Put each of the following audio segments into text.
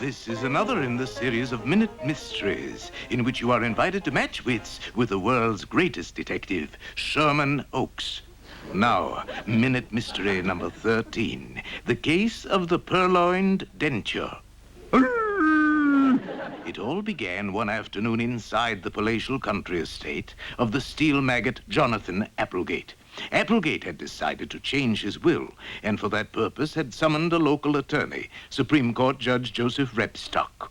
This is another in the series of Minute Mysteries, in which you are invited to match wits with the world's greatest detective, Sherman Oakes. Now, Minute Mystery number 13, the case of the purloined denture. It all began one afternoon inside the palatial country estate of the steel magnate Jonathan Applegate. Applegate had decided to change his will, and for that purpose had summoned a local attorney, Supreme Court Judge Joseph Repstock.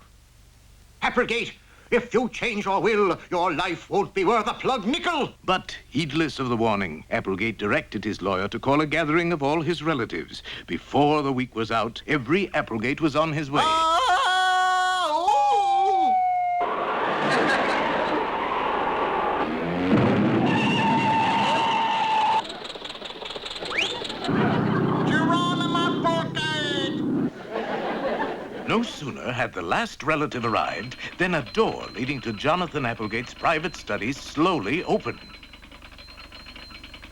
Applegate, if you change your will, your life won't be worth a plug nickel. But, heedless of the warning, Applegate directed his lawyer to call a gathering of all his relatives. Before the week was out, every Applegate was on his way. No sooner had the last relative arrived than a door leading to Jonathan Applegate's private studies slowly opened.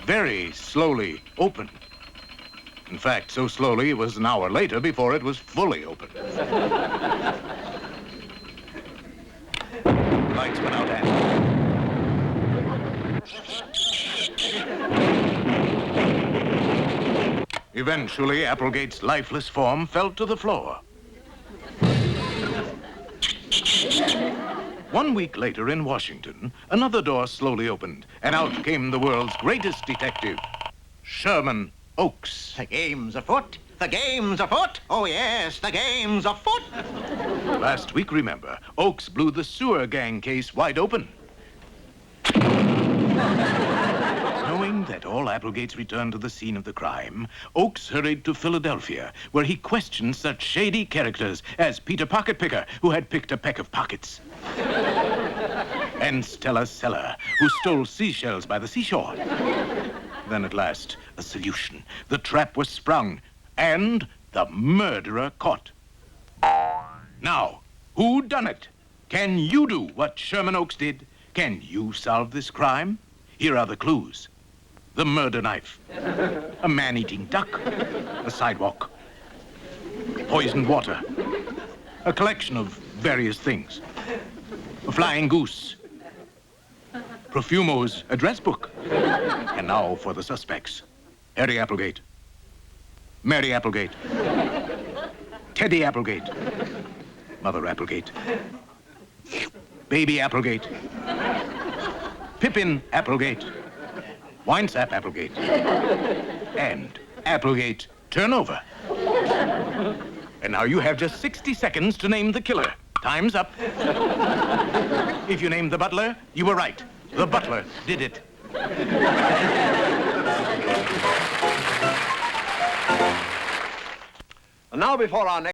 Very slowly opened. In fact, so slowly it was an hour later before it was fully opened. Lights went out and... Eventually, Applegate's lifeless form fell to the floor. 1 week later in Washington, another door slowly opened, and out came the world's greatest detective, Sherman Oakes. The game's afoot. The game's afoot. Oh, yes, the game's afoot. Last week, remember, Oakes blew the sewer gang case wide open. Knowing that all Applegates returned to the scene of the crime, Oakes hurried to Philadelphia, where he questioned such shady characters as Peter Pocketpicker, who had picked a peck of pockets, and Stella Seller, who stole seashells by the seashore. Then at last, a solution. The trap was sprung, and the murderer caught. Now, who done it? Can you do what Sherman Oakes did? Can you solve this crime? Here are the clues. The murder knife, a man-eating duck, a sidewalk, poisoned water, a collection of various things, a flying goose, Profumo's address book. And now for the suspects. Harry Applegate, Mary Applegate, Teddy Applegate, Mother Applegate, Baby Applegate, Pippin Applegate, Winesap Applegate, and Applegate Turnover. And now you have just 60 seconds to name the killer. Time's up. If you named the butler, you were right. The butler did it. And now before our next